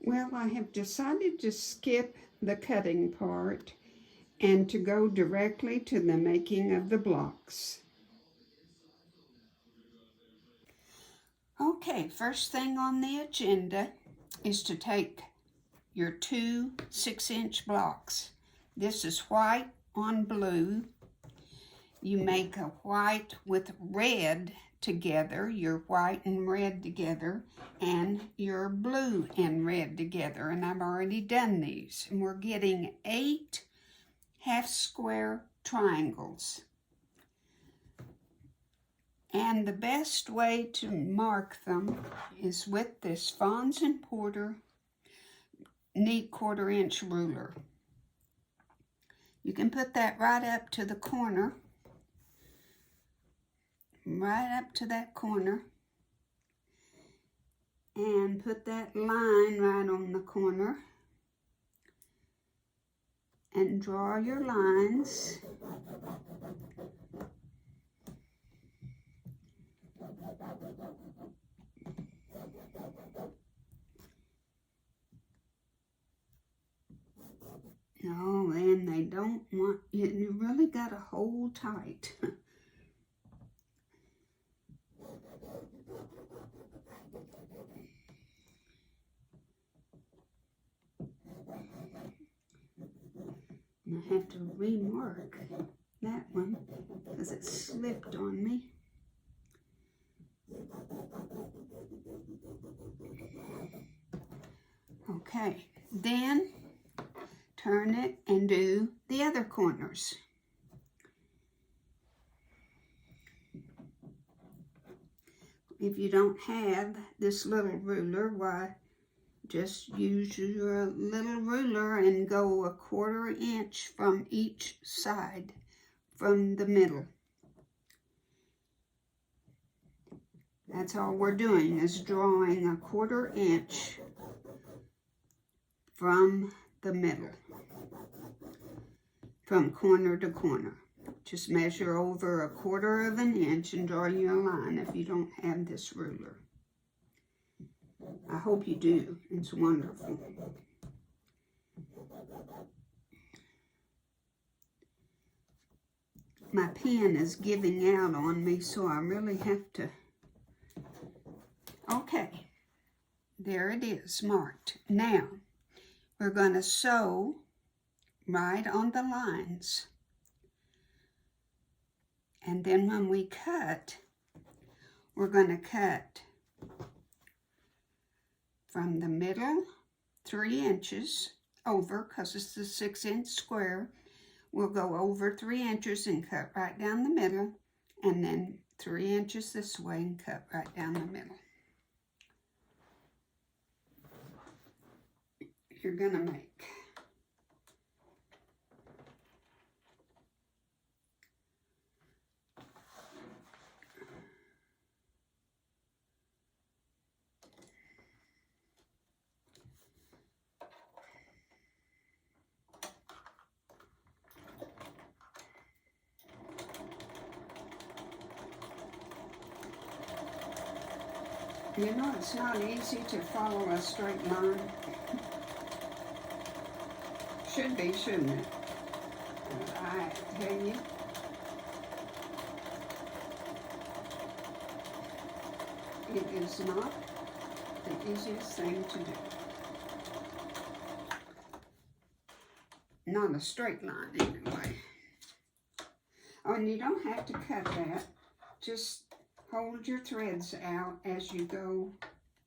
Well, I have decided to skip the cutting part and to go directly to the making of the blocks. Okay, first thing on the agenda is to take your two 6-inch blocks. This is white on blue. You make a white with red together, your white and red together, and your blue and red together. And I've already done these. And we're getting 8 half-square triangles. And the best way to mark them is with this Fons and Porter neat 1/4-inch ruler. You can put that right up to the corner, right up to that corner, and put that line right on the corner, and draw your lines. Oh, and they don't want, you really got to hold tight. And I have to remark that one because it slipped on me. Okay, then turn it and do the other corners. If you don't have this little ruler, why, just use your little ruler and go 1/4 inch from each side, from the middle. That's all we're doing, is drawing 1/4 inch from the middle, from corner to corner. Just measure over 1/4 inch and draw you a line if you don't have this ruler. I hope you do. It's wonderful. My pen is giving out on me, so I really have to. Okay, there it is, marked. Now, we're going to sew right on the lines. And then when we cut, we're going to cut from the middle 3 inches over, because it's a 6-inch square. We'll go over 3 inches and cut right down the middle, and then 3 inches this way and cut right down the middle. You're going to make You know, it's not easy to follow a straight line. Should be, shouldn't it? I tell you. It is not the easiest thing to do. Not a straight line, anyway. Oh, and you don't have to cut that. Just hold your threads out as you go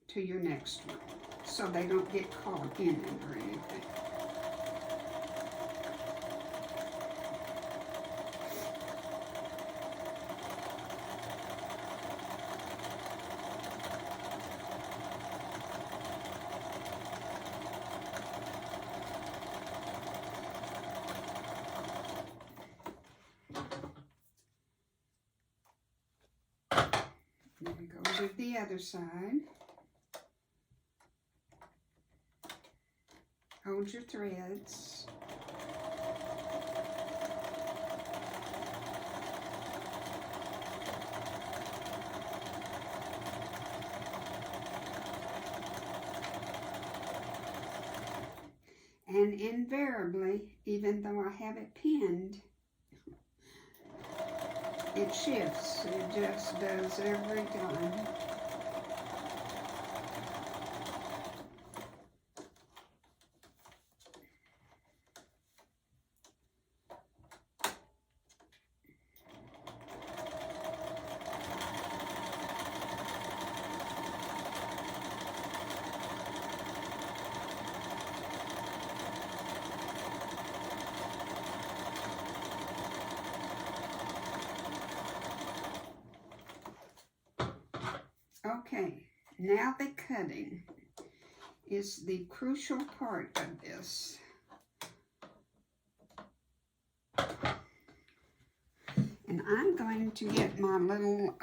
to your next one, so they don't get caught in it or anything. There we go to the other side. Hold your threads. And invariably, even though I have it pinned, it shifts. It just does every time. Okay, now the cutting is the crucial part of this. And I'm going to get my little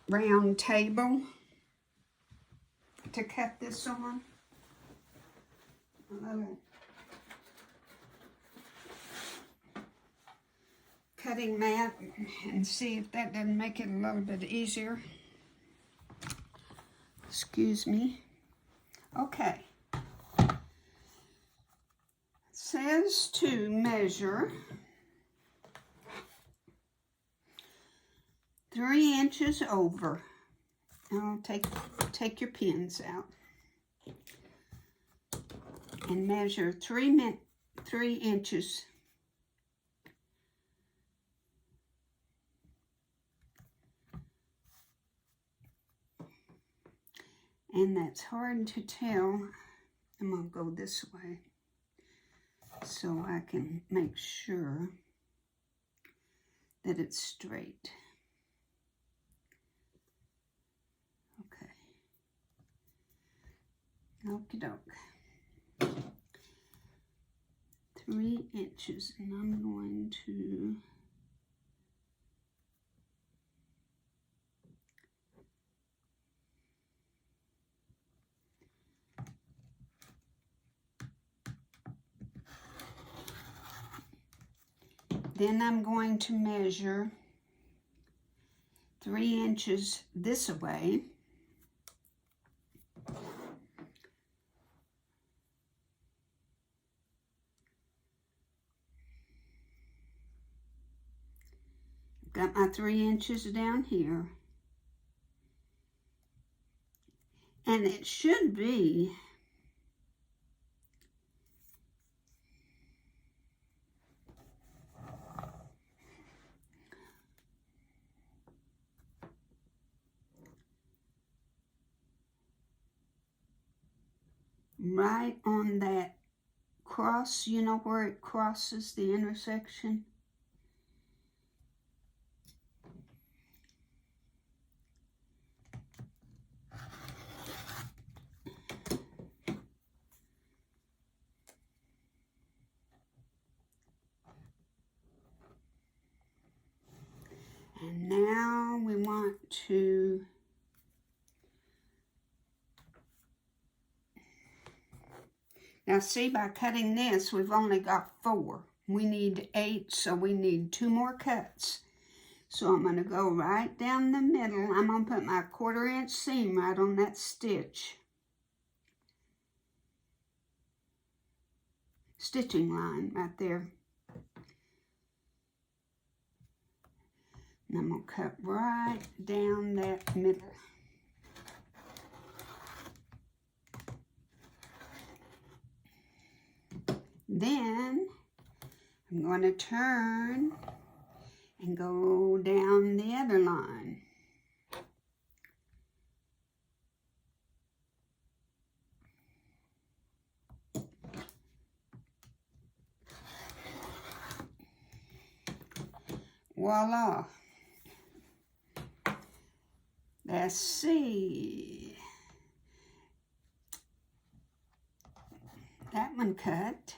round table to cut this on. A little cutting mat, and see if that doesn't make it a little bit easier. Excuse me. Okay. It says to measure 3 inches over. I'll take your pins out and measure 3 inches. And that's hard to tell. I'm going to go this way so I can make sure that it's straight. Okay. Okie doke. 3 inches, and I'm going to measure 3 inches this way. Got my 3 inches down here. And it should be right on that cross, you know, where it crosses the intersection. And now we want to now see, by cutting this, we've only got 4. We need 8, so we need 2 more cuts. So I'm going to go right down the middle. I'm going to put my 1/4 inch seam right on that stitch. Stitching line right there. And I'm going to cut right down that middle. Then I'm going to turn and go down the other line. Voila. Let's see. That one cut.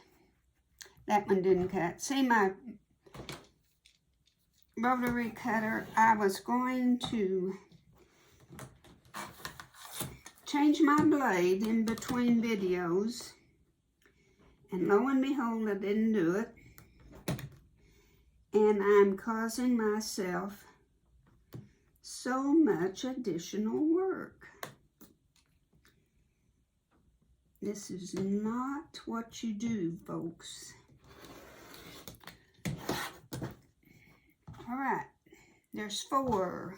That one didn't cut. See, my rotary cutter, I was going to change my blade in between videos, and lo and behold, I didn't do it. And I'm causing myself so much additional work. This is not what you do, folks. All right, there's 4.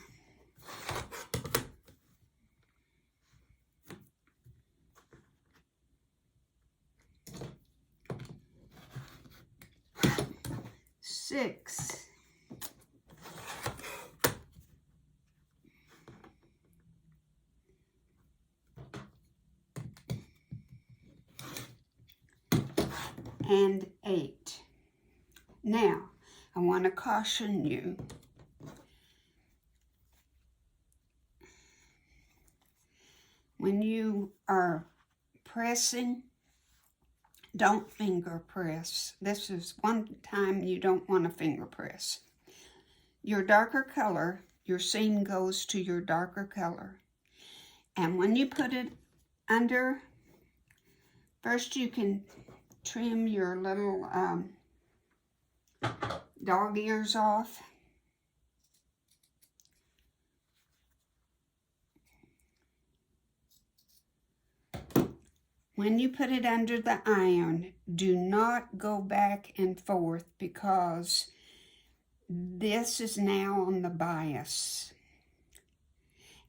Six. And 8. Now, I want to caution you. When you are pressing, don't finger press. This is one time you don't want to finger press. Your darker color, your seam goes to your darker color. And when you put it under, first you can trim your little dog ears off. When you put it under the iron, do not go back and forth because this is now on the bias.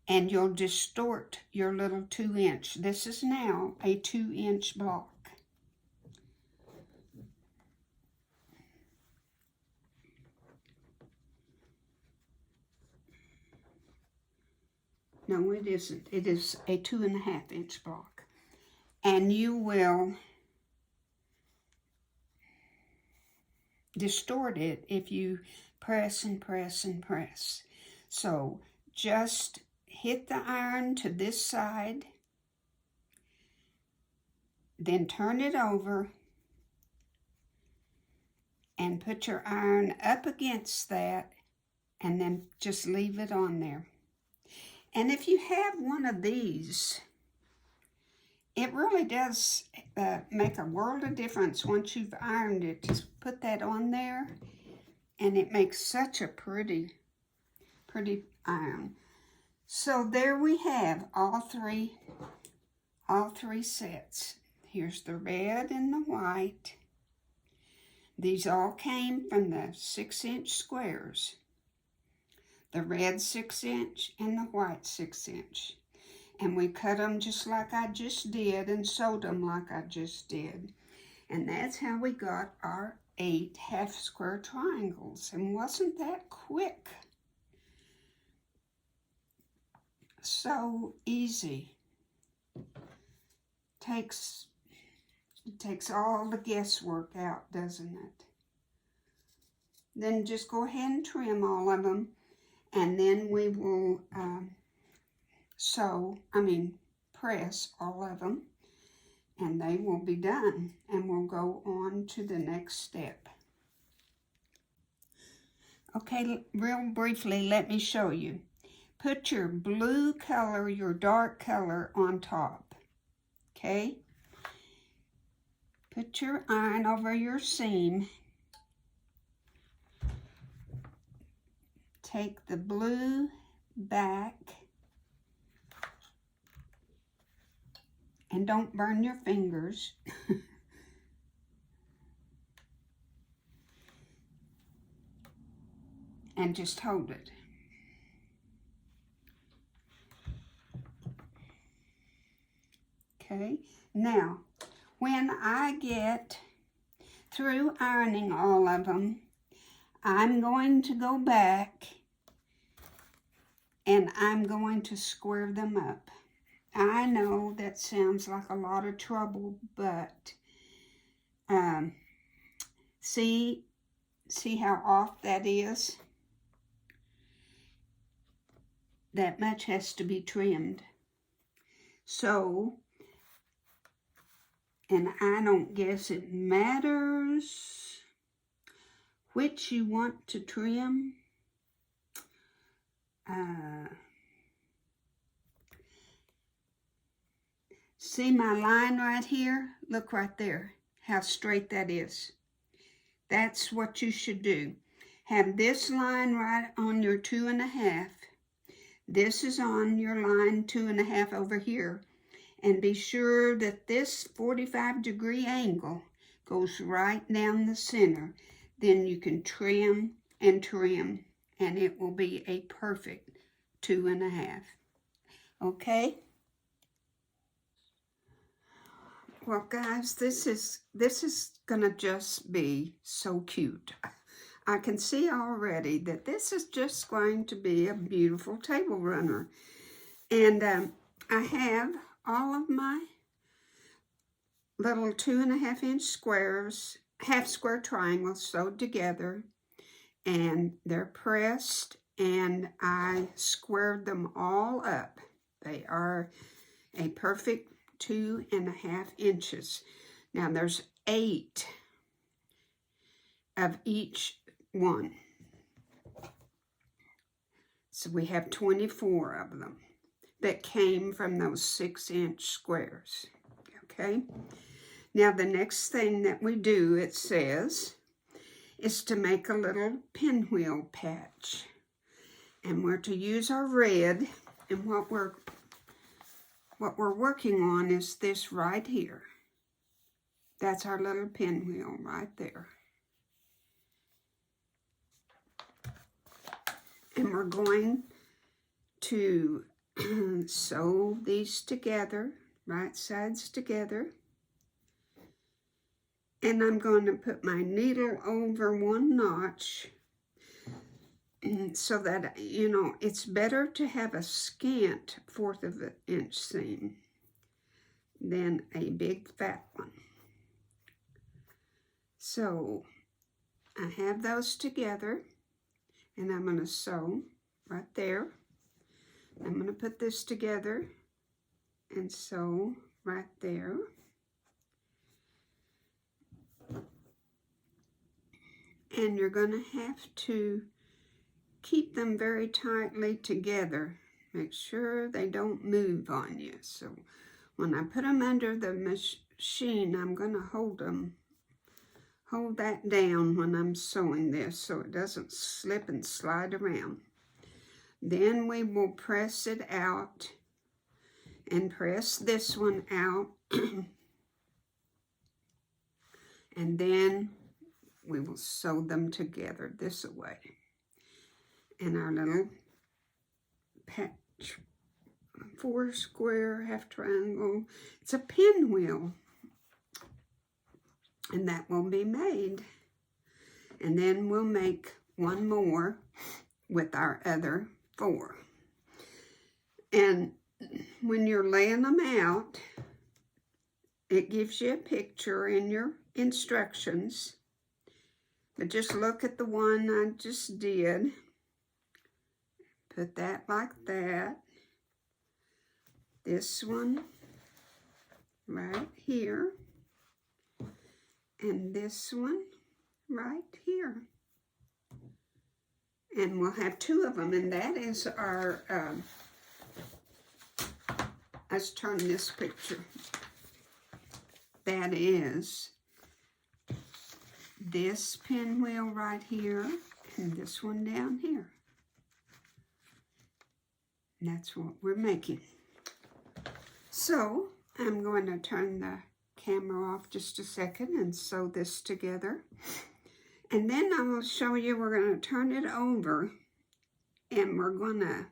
And you'll distort your little 2-inch. This is now a 2-inch block. No, it isn't. It is a 2.5-inch block. And you will distort it if you press and press and press. So just hit the iron to this side, then turn it over and put your iron up against that, and then just leave it on there. And if you have one of these, it really does make a world of difference once you've ironed it. Just put that on there, and it makes such a pretty iron. So there we have all three sets. Here's the red and the white. These all came from the 6-inch squares. The red 6-inch and the white 6-inch. And we cut them just like I just did and sewed them like I just did. And that's how we got our 8 half-square triangles. And wasn't that quick? So easy. It takes all the guesswork out, doesn't it? Then just go ahead and trim all of them, and then we will press all of them, and they will be done, and we'll go on to the next step. Okay, real briefly, let me show you. Put your blue color, your dark color on top, okay? Put your iron over your seam. Take the blue back. And don't burn your fingers. And just hold it. Okay, now, when I get through ironing all of them, I'm going to go back and I'm going to square them up. I know that sounds like a lot of trouble, but see how off that is? That much has to be trimmed. So, and I don't guess it matters which you want to trim. See my line right here? Look right there, how straight that is. That's what you should do. Have this line right on your 2.5. This is on your line 2.5 over here. And be sure that this 45-degree angle goes right down the center. Then you can trim and trim, and it will be a perfect 2.5. Okay? Well, guys, this is gonna just be so cute. I can see already that this is just going to be a beautiful table runner. And I have all of my little 2.5-inch squares, half square triangles sewed together, and they're pressed, and I squared them all up. They are a perfect 2.5 inches. Now there's 8 of each one. So we have 24 of them that came from those 6-inch squares. Okay. Now the next thing that we do, it says, is to make a little pinwheel patch. And we're to use our red, and what we're working on is this right here. That's our little pinwheel right there. And we're going to sew these together, right sides together. And I'm going to put my needle over one notch so that, you know, it's better to have a scant 1/4 of an inch seam than a big fat one. So I have those together, and I'm going to sew right there. I'm going to put this together and sew right there. And you're going to have to keep them very tightly together. Make sure they don't move on you. So when I put them under the machine, I'm going to hold that down when I'm sewing this so it doesn't slip and slide around. Then we will press it out and press this one out. And then we will sew them together this way. And our little patch, 4 square, half triangle, it's a pinwheel. And that will be made. And then we'll make one more with our other 4. And when you're laying them out, it gives you a picture in your instructions. But just look at the one I just did. Put that like that. This one right here. And this one right here. And we'll have 2 of them, and that is our, let's turn this picture. That is this pinwheel right here, and this one down here. And that's what we're making. So, I'm going to turn the camera off just a second and sew this together. And then I will show you, we're going to turn it over, and we're going to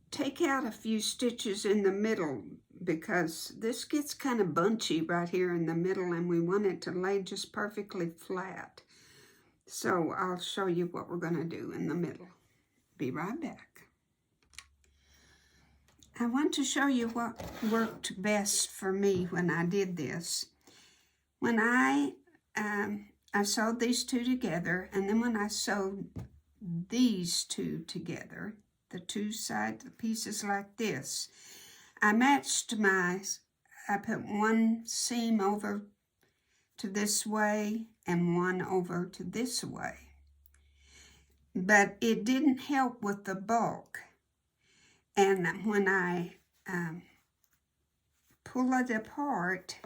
take out a few stitches in the middle because this gets kind of bunchy right here in the middle, and we want it to lay just perfectly flat. So I'll show you what we're going to do in the middle. Be right back. I want to show you what worked best for me when I did this. When I sewed these 2 together, and then when I sewed these 2 together, the 2 side pieces like this, I matched I put one seam over to this way and one over to this way. But it didn't help with the bulk. And when I pull it apart,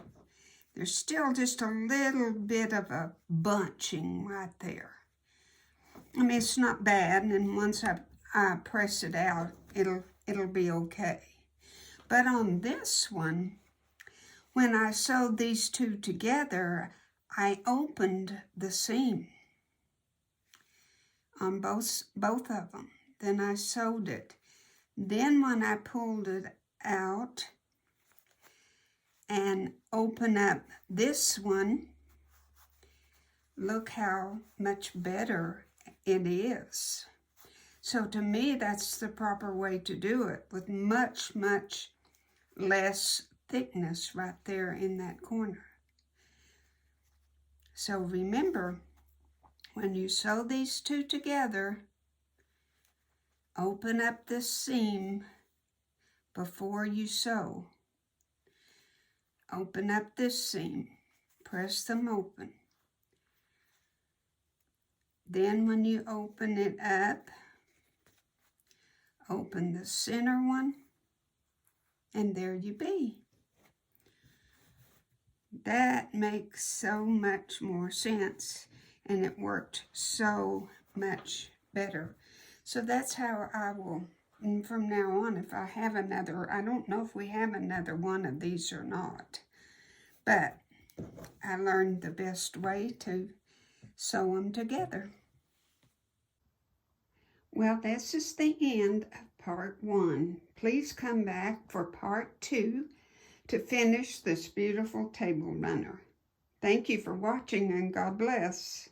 there's still just a little bit of a bunching right there. I mean, it's not bad, and once I press it out, it'll be okay. But on this one, when I sewed these two together, I opened the seam on both of them. Then I sewed it. Then when I pulled it out and open up this one, look how much better it is. So to me, that's the proper way to do it, with much, much less thickness right there in that corner. So remember, when you sew these two together, open up this seam before you sew. Open up this seam, press them open. Then when you open it up, open the center one, and there you be. That makes so much more sense, and it worked so much better. So that's how I will, and from now on, if I have another, I don't know if we have another one of these or not, but I learned the best way to sew them together. Well, this is the end of part 1. Please come back for part 2 to finish this beautiful table runner. Thank you for watching, and God bless.